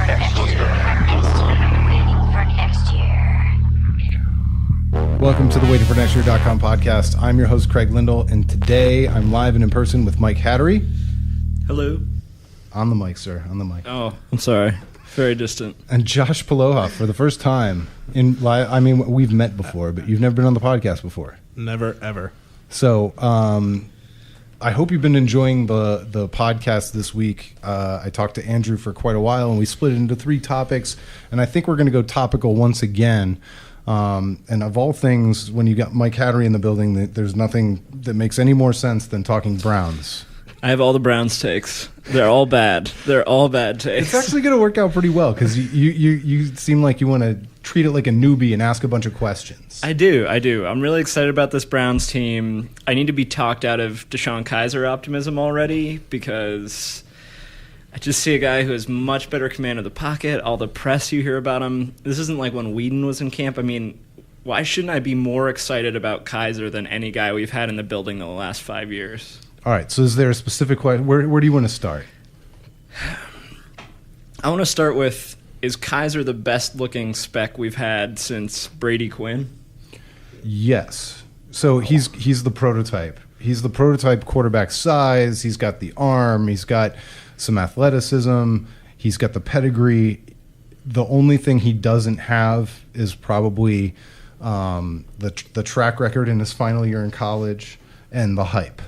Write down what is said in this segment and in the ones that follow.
Welcome to the waitingfornextyear.com podcast. I'm your host, Craig Lyndall, and today I'm live and in person with Mike Hattery. Hello. On the mic, sir. On the mic. Oh, I'm sorry. Very distant. And Josh Poloha for the first time in live. I mean, we've met before, but you've never been on the podcast before. Never, ever. So, I hope you've been enjoying the podcast this week. I talked to Andrew for quite a while, and we split it into 3 topics, and I think we're going to go topical once again. And of all things, when you got Mike Hattery in the building, there's nothing that makes any more sense than talking Browns. I have all the Browns takes. They're all bad. They're all bad takes. It's actually going to work out pretty well because you seem like you want to treat it like a newbie and ask a bunch of questions. I do. I'm really excited about this Browns team. I need to be talked out of Deshone Kizer optimism already because I just see a guy who has much better command of the pocket. All the press you hear about him. This isn't like when Whedon was in camp. I mean, why shouldn't I be more excited about Kizer than any guy we've had in the building in the last 5 years? All right, so is there a specific question? Where do you want to start? I want to start with, is Kizer the best-looking spec we've had since Brady Quinn? Yes. So he's the prototype. He's the prototype quarterback size. He's got the arm. He's got some athleticism. He's got the pedigree. The only thing he doesn't have is probably the track record in his final year in college and the hype.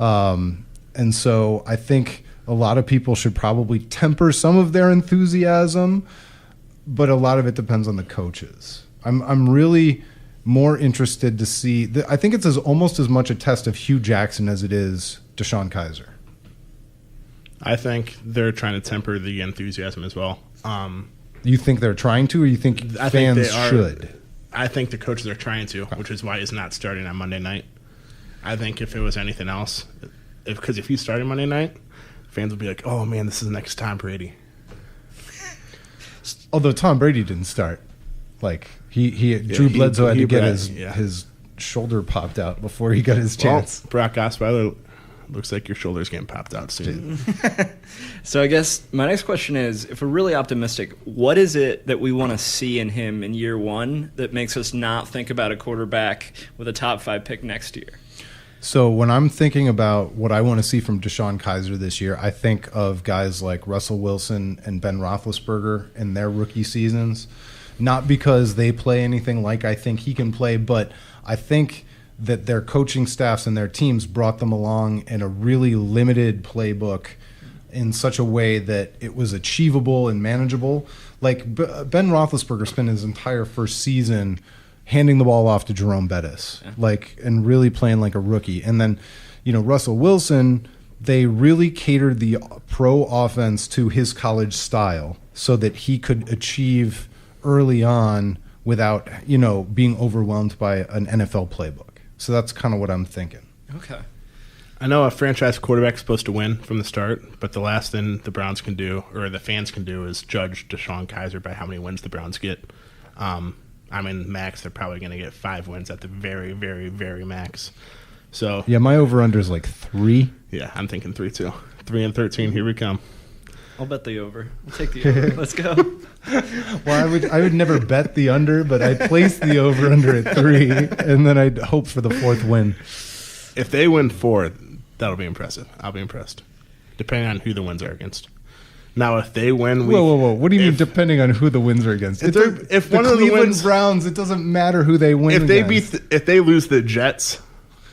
And so I think a lot of people should probably temper some of their enthusiasm, but a lot of it depends on the coaches. I'm really more interested to see. I think it's almost as much a test of Hue Jackson as it is Deshone Kizer. I think they're trying to temper the enthusiasm as well. You think they're trying to, or you think fans should? I think the coaches are trying to, which is why he's not starting on Monday night. I think if it was anything else, because if he started Monday night, fans would be like, "Oh man, this is the next Tom Brady." Although Tom Brady didn't start, like Drew Bledsoe had to get his shoulder popped out before he got his chance. Well, Brock Osweiler, looks like your shoulder's getting popped out soon. So I guess my next question is, if we're really optimistic, what is it that we want to see in him in year one that makes us not think about a quarterback with a top 5 pick next year? So when I'm thinking about what I want to see from Deshone Kizer this year, I think of guys like Russell Wilson and Ben Roethlisberger in their rookie seasons. Not because they play anything like I think he can play, but I think that their coaching staffs and their teams brought them along in a really limited playbook in such a way that it was achievable and manageable. Like Ben Roethlisberger spent his entire first season handing the ball off to Jerome Bettis, and really playing like a rookie. And then, Russell Wilson, they really catered the pro offense to his college style so that he could achieve early on without, being overwhelmed by an NFL playbook. So that's kind of what I'm thinking. Okay. I know a franchise quarterback is supposed to win from the start, but the last thing the Browns can do, or the fans can do, is judge Deshone Kizer by how many wins the Browns get. Max, they're probably going to get 5 wins at the very, very, very max. So yeah, my over-under is like 3. Yeah, I'm thinking 3 too. 3-13, here we come. I'll bet the over. I'll take the over. Let's go. Well, I would never bet the under, but I'd place the over-under at 3, and then I'd hope for the 4th win. If they win 4, that'll be impressive. I'll be impressed, depending on who the wins are against. Now, if they win, whoa! What do you mean? Depending on who the wins are against? If the one of the Cleveland Browns, it doesn't matter who they win. If they lose the Jets,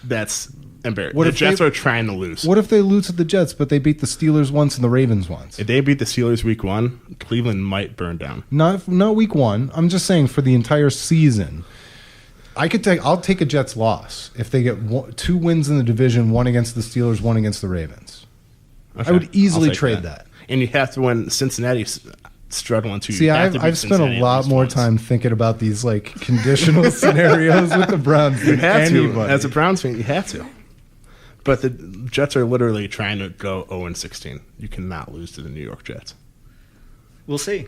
that's embarrassing. The Jets are trying to lose. What if they lose to the Jets, but they beat the Steelers once and the Ravens once? If they beat the Steelers week 1, Cleveland might burn down. Not week 1. I'm just saying for the entire season. I'll take a Jets loss if they get 2 wins in the division, 1 against the Steelers, 1 against the Ravens. Okay. I would easily trade that. And you have to win. Cincinnati's struggling too. See, I've spent a lot more time thinking about these conditional scenarios with the Browns than anybody. As a Browns fan, you have to. But the Jets are literally trying to go 0-16. You cannot lose to the New York Jets. We'll see.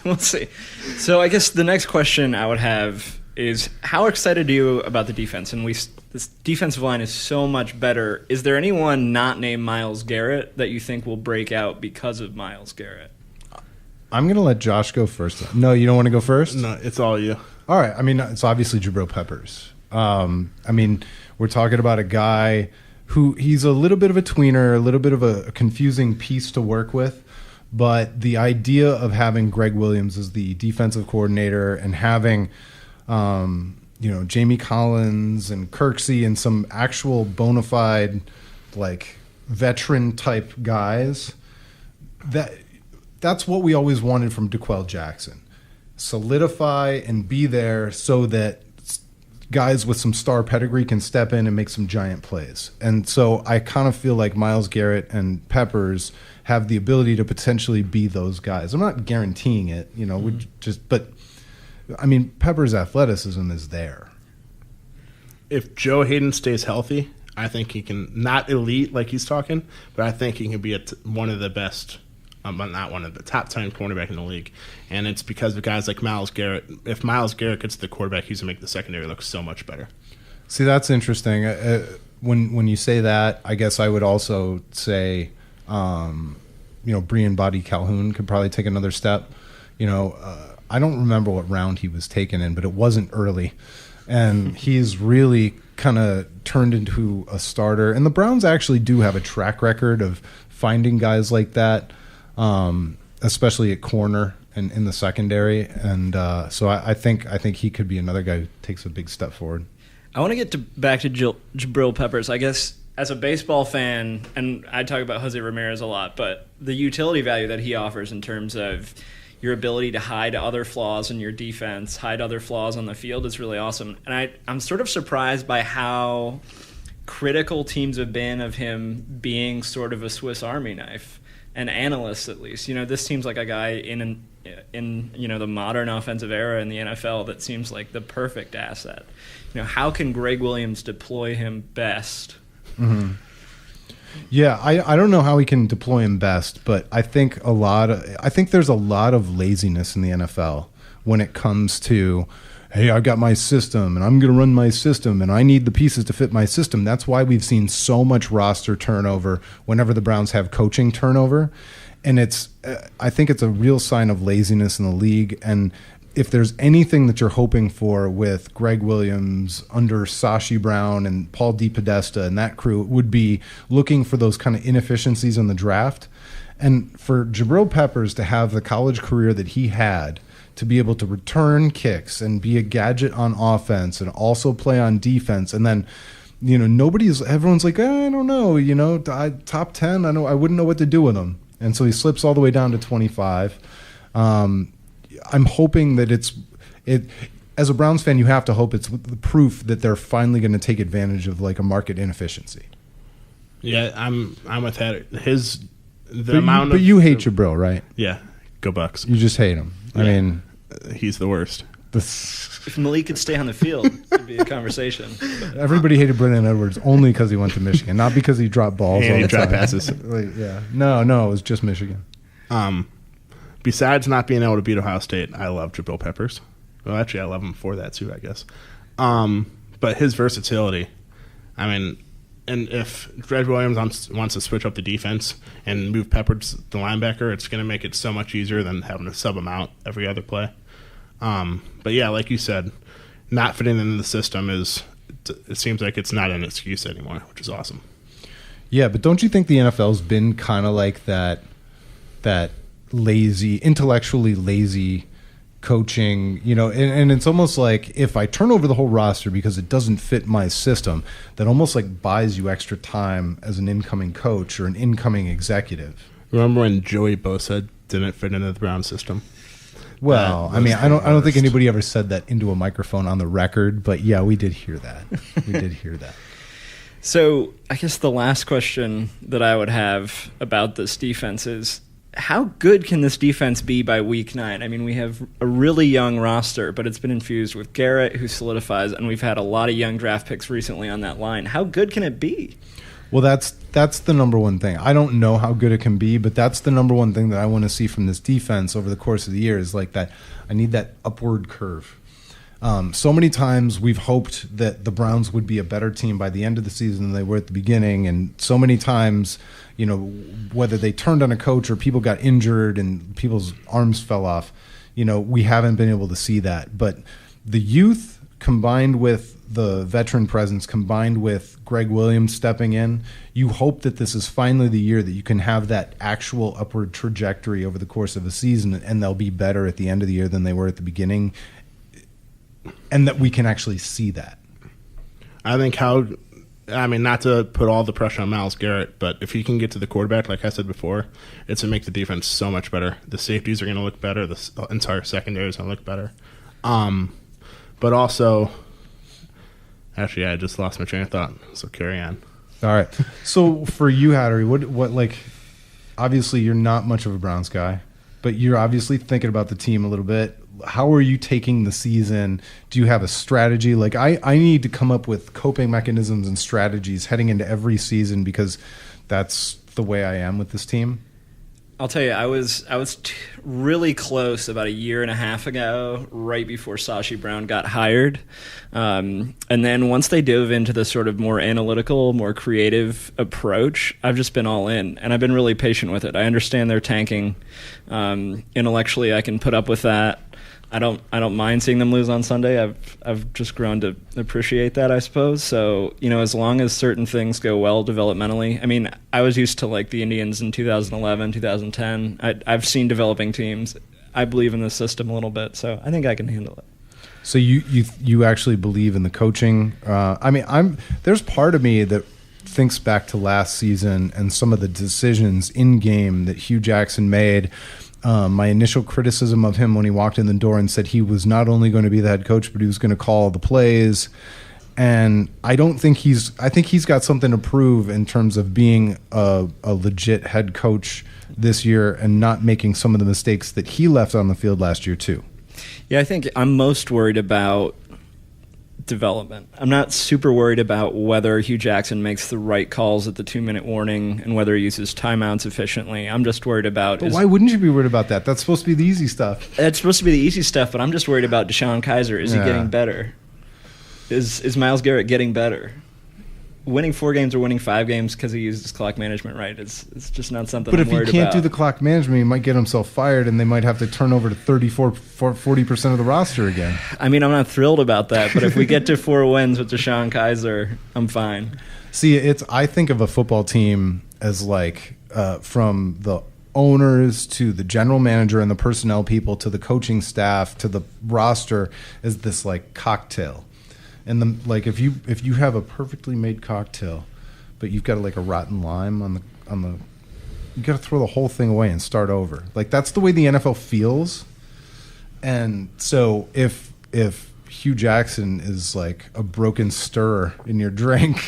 We'll see. So I guess the next question I would have is, how excited are you about the defense? And this defensive line is so much better. Is there anyone not named Myles Garrett that you think will break out because of Myles Garrett? I'm going to let Josh go first. No, you don't want to go first? No, it's all you. All right. I mean, it's obviously Jabrill Peppers. I mean, we're talking about a guy who he's a little bit of a tweener, a little bit of a confusing piece to work with. But the idea of having Greg Williams as the defensive coordinator and having, Jamie Collins and Kirksey and some actual bona fide, like, veteran type guys, that's what we always wanted from Deshone Jackson. Solidify and be there so that guys with some star pedigree can step in and make some giant plays. And so I kind of feel like Myles Garrett and Peppers have the ability to potentially be those guys. I'm not guaranteeing it, but I mean, Peppers' athleticism is there. If Joe Hayden stays healthy, I think he can, not elite like he's talking, but I think he can be one of the best, but not one of the top 10 cornerback in the league. And it's because of guys like Myles Garrett. If Myles Garrett gets the quarterback, he's going to make the secondary look so much better. See, that's interesting. When you say that, I guess I would also say, Breon Body Calhoun could probably take another step. I don't remember what round he was taken in, but it wasn't early. And he's really kind of turned into a starter. And the Browns actually do have a track record of finding guys like that, especially at corner and in the secondary. And so I think he could be another guy who takes a big step forward. I want to get back to Jabrill Peppers. I guess as a baseball fan, and I talk about Jose Ramirez a lot, but the utility value that he offers in terms of your ability to hide other flaws in your defense, hide other flaws on the field is really awesome. And I'm sort of surprised by how critical teams have been of him being sort of a Swiss Army knife, and analysts at least. This seems like a guy in the modern offensive era in the NFL that seems like the perfect asset. How can Greg Williams deploy him best? Mm-hmm. Yeah, I don't know how he can deploy him best, but I think there's a lot of laziness in the NFL when it comes to, hey, I've got my system and I'm going to run my system and I need the pieces to fit my system. That's why we've seen so much roster turnover whenever the Browns have coaching turnover. And I think it's a real sign of laziness in the league. And if there's anything that you're hoping for with Greg Williams under Sashi Brown and Paul DePodesta and that crew, it would be looking for those kind of inefficiencies in the draft. And for Jabrill Peppers to have the college career that he had, to be able to return kicks and be a gadget on offense and also play on defense, and then everyone's like, I don't know, top 10, I wouldn't know what to do with him. And so he slips all the way down to 25. I'm hoping that as a Browns fan, you have to hope it's the proof that they're finally going to take advantage of like a market inefficiency. Yeah, I'm with that. But you hate Jabrill, right? Yeah, go Bucks. You just hate him. Yeah. I mean, he's the worst. If Malik could stay on the field, it'd be a conversation. Everybody hated Brendan Edwards only because he went to Michigan, not because he dropped balls. And he dropped passes. No, it was just Michigan. Besides not being able to beat Ohio State, I love Jabrill Peppers. Well, actually, I love him for that too, I guess. But his versatility, I mean, and if Greg Williams wants to switch up the defense and move Peppers the linebacker, it's going to make it so much easier than having to sub him out every other play. But yeah, like you said, not fitting into the system it seems like it's not an excuse anymore, which is awesome. Yeah, but don't you think the NFL's been kind of like that lazy, intellectually lazy coaching, and it's almost like if I turn over the whole roster because it doesn't fit my system, that almost like buys you extra time as an incoming coach or an incoming executive. Remember when Joey Bosa didn't fit into the Brown system? Well, I mean, I don't think anybody ever said that into a microphone on the record, but yeah, we did hear that. So I guess the last question that I would have about this defense is, how good can this defense be by week 9? I mean, we have a really young roster, but it's been infused with Garrett, who solidifies, and we've had a lot of young draft picks recently on that line. How good can it be? Well, that's the number one thing. I don't know how good it can be, but that's the number one thing that I want to see from this defense over the course of the year is like that. I need that upward curve. So many times we've hoped that the Browns would be a better team by the end of the season than they were at the beginning, and so many times, whether they turned on a coach or people got injured and people's arms fell off, we haven't been able to see that. But the youth combined with the veteran presence, combined with Greg Williams stepping in, you hope that this is finally the year that you can have that actual upward trajectory over the course of a season, and they'll be better at the end of the year than they were at the beginning, and that we can actually see that. I think not to put all the pressure on Myles Garrett, but if he can get to the quarterback, like I said before, it's going to make the defense so much better. The safeties are going to look better. The entire secondary is going to look better. But also, actually, I just lost my train of thought, so carry on. All right. So for you, Hattery, what obviously you're not much of a Browns guy, but you're obviously thinking about the team a little bit. How are you taking the season? Do you have a strategy? I need to come up with coping mechanisms and strategies heading into every season because that's the way I am with this team. I'll tell you, I was really close about a year and a half ago, right before Sashi Brown got hired. And then once they dove into the sort of more analytical, more creative approach, I've just been all in. And I've been really patient with it. I understand they're tanking. Intellectually, I can put up with that. I don't mind seeing them lose on Sunday. I've just grown to appreciate that, I suppose. So, as long as certain things go well developmentally. I mean, I was used to the Indians in 2011, 2010. I've seen developing teams. I believe in the system a little bit, so I think I can handle it. So you actually believe in the coaching? There's part of me that thinks back to last season and some of the decisions in game that Hue Jackson made. My initial criticism of him when he walked in the door and said he was not only going to be the head coach, but he was going to call the plays. And I think he's got something to prove in terms of being a legit head coach this year and not making some of the mistakes that he left on the field last year too. Yeah, I think I'm most worried about development. I'm not super worried about whether Hue Jackson makes the right calls at the 2-minute warning and whether he uses timeouts efficiently. I'm just worried about... But why wouldn't you be worried about that? That's supposed to be the easy stuff. That's supposed to be the easy stuff, but I'm just worried about Deshone Kizer. Is he getting better? Is Myles Garrett getting better? Winning 4 games or winning 5 games because he uses clock management right, it's just not something I'm worried about. But if he can't do the clock management, he might get himself fired, and they might have to turn over to 40% of the roster again. I mean, I'm not thrilled about that, but if we get to 4 wins with Deshone Kizer, I'm fine. See, I think of a football team as from the owners to the general manager and the personnel people to the coaching staff to the roster as this cocktail. And if you have a perfectly made cocktail, but you've got a rotten lime on the, you got to throw the whole thing away and start over. That's the way the NFL feels. And so if Hue Jackson is a broken stir in your drink,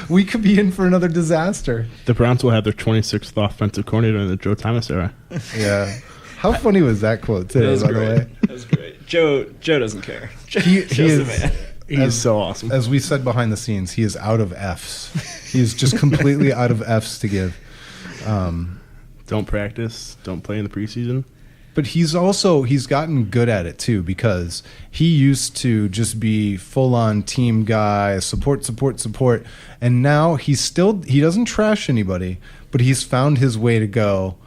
we could be in for another disaster. The Browns will have their 26th offensive coordinator in the Joe Thomas era. Yeah. How funny was that quote today, by the way? That was great. Joe doesn't care. He is, man. He's so awesome. As we said behind the scenes, he is out of Fs. He is just completely out of Fs to give. Don't practice. Don't play in the preseason. But he's gotten good at it too, because he used to just be full-on team guy, support, and now he doesn't trash anybody, but he's found his way to go,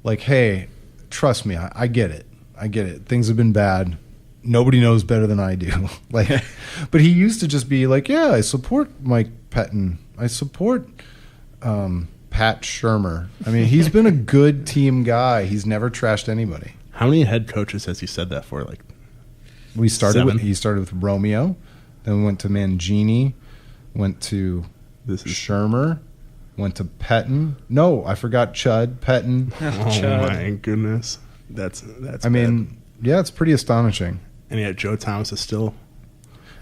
hey, trust me, I get it. Things have been bad. Nobody knows better than I do. But he used to just be yeah, I support Mike Pettin. I support Pat Shurmur. I mean, he's been a good team guy. He's never trashed anybody. How many head coaches has he said that for? He started with Romeo, then we went to Mangini, went to Shurmur, went to Pettin. No, I forgot Chud, Pettin. Oh my goodness. That's I mean, yeah, it's pretty astonishing. And yet Joe Thomas is still...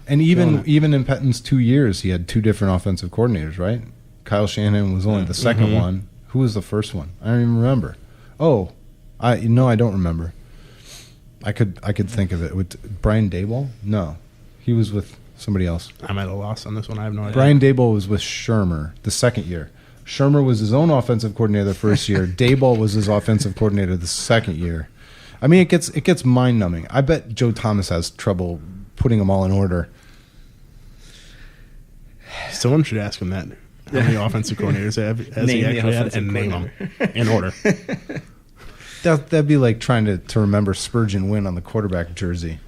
And even in Pettin's 2 years, he had 2 different offensive coordinators, right? Kyle Shanahan was only the second one. Who was the first one? I don't even remember. Oh, I don't remember. I could think of it. With Brian Daboll? No. He was with somebody else. I'm at a loss on this one. I have no idea. Brian Daboll was with Shurmur the second year. Shurmur was his own offensive coordinator the first year. Daboll was his offensive coordinator the second year. I mean, it gets mind numbing. I bet Joe Thomas has trouble putting them all in order. Someone should ask him that. How many offensive coordinators has he actually had, and name them in order. That'd be like trying to remember Spurgeon Wynn on the quarterback jersey.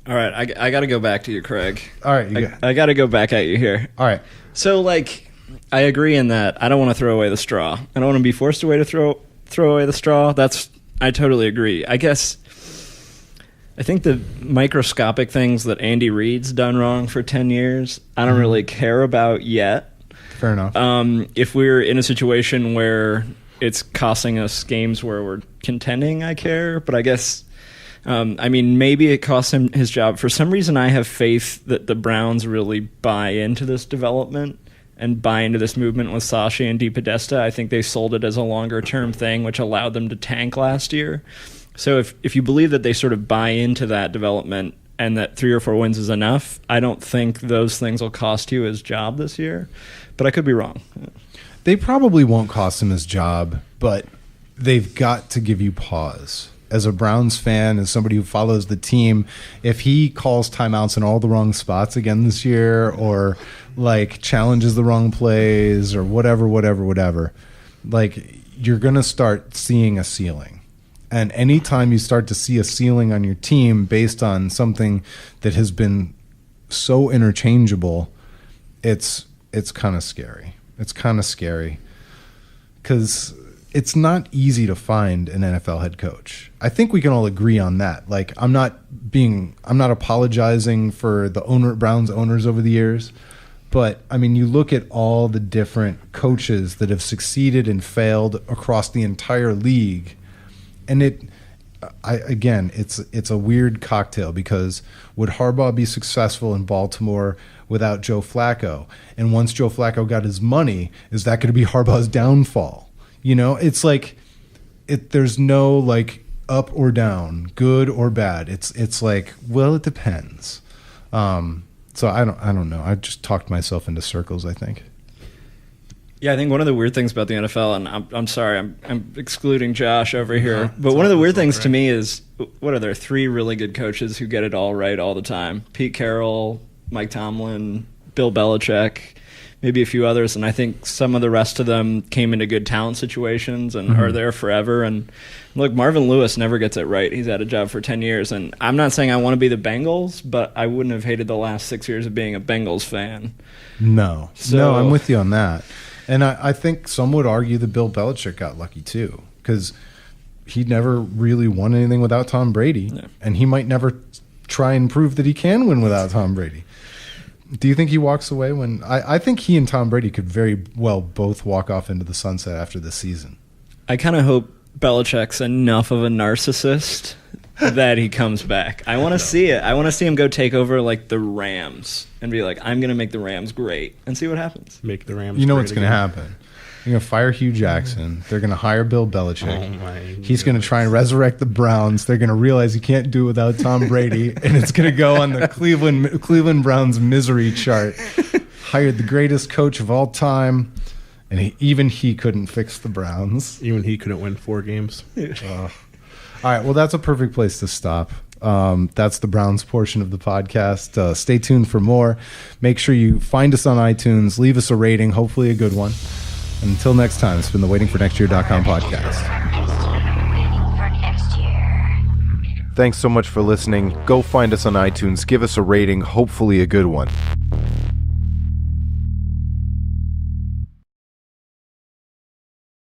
All right, I got to go back to you, Craig. All right, I got to go back at you here. All right. So, like, I agree in that I don't want to throw away the straw. I don't want to be forced away to throw away the straw. I totally agree. I guess I think the microscopic things that Andy Reid's done wrong for 10 years, I don't really care about yet. Fair enough. If we're in a situation where it's costing us games where we're contending, I care. But I guess, I mean, maybe it costs him his job. For some reason, I have faith that the Browns really buy into this development and buy into this movement with Sashi and DePodesta. I think they sold it as a longer-term thing, which allowed them to tank last year. So if you believe that they sort of buy into that development and that 3 or 4 wins is enough, I don't think those things will cost you his job this year. But I could be wrong. They probably won't cost him his job, but they've got to give you pause. As a Browns fan, as somebody who follows the team, if he calls timeouts in all the wrong spots again this year, or like challenges the wrong plays, or whatever, like you're going to start seeing a ceiling. And anytime you start to see a ceiling on your team based on something that has been so interchangeable, it's kind of scary. It's kind of scary because it's not easy to find an NFL head coach. I think we can all agree on that. Like, I'm not apologizing for the Browns owners over the years, but I mean, you look at all the different coaches that have succeeded and failed across the entire league, and it's a weird cocktail because would Harbaugh be successful in Baltimore without Joe Flacco? And once Joe Flacco got his money, is that going to be Harbaugh's downfall? You know, it's like there's no like up or down, good or bad. It's like, well, it depends. So I don't know. I just talked myself into circles, I think. Yeah, I think one of the weird things about the NFL, and I'm sorry, I'm excluding Josh over here, but one of the weird things to me is, what are there, 3 really good coaches who get it all right all the time? Pete Carroll, Mike Tomlin, Bill Belichick, maybe a few others, and I think some of the rest of them came into good talent situations and are there forever. And look, Marvin Lewis never gets it right. He's had a job for 10 years, and I'm not saying I want to be the Bengals, but I wouldn't have hated the last 6 years of being a Bengals fan. No, I'm with you on that. And I think some would argue that Bill Belichick got lucky too, because he never really won anything without Tom Brady, and he might never try and prove that he can win without Tom Brady. Do you think he walks away when I think he and Tom Brady could very well both walk off into the sunset after this season? I kind of hope Belichick's enough of a narcissist that he comes back. I want to see it. I want to see him go take over like the Rams and be like, I'm going to make the Rams great, and see what happens. Make the Rams You know great what's going to happen. They're going to fire Hue Jackson. They're going to hire Bill Belichick. He's going to try and resurrect the Browns. They're going to realize he can't do it without Tom Brady, and it's going to go on the Cleveland Browns misery chart. Hired the greatest coach of all time, and even he couldn't fix the Browns. Even he couldn't win 4 games. All right, well, that's a perfect place to stop. That's the Browns portion of the podcast. Stay tuned for more. Make sure you find us on iTunes. Leave us a rating, hopefully a good one. And until next time, it's been the WaitingForNextYear.com podcast. Thanks so much for listening. Go find us on iTunes. Give us a rating, hopefully a good one.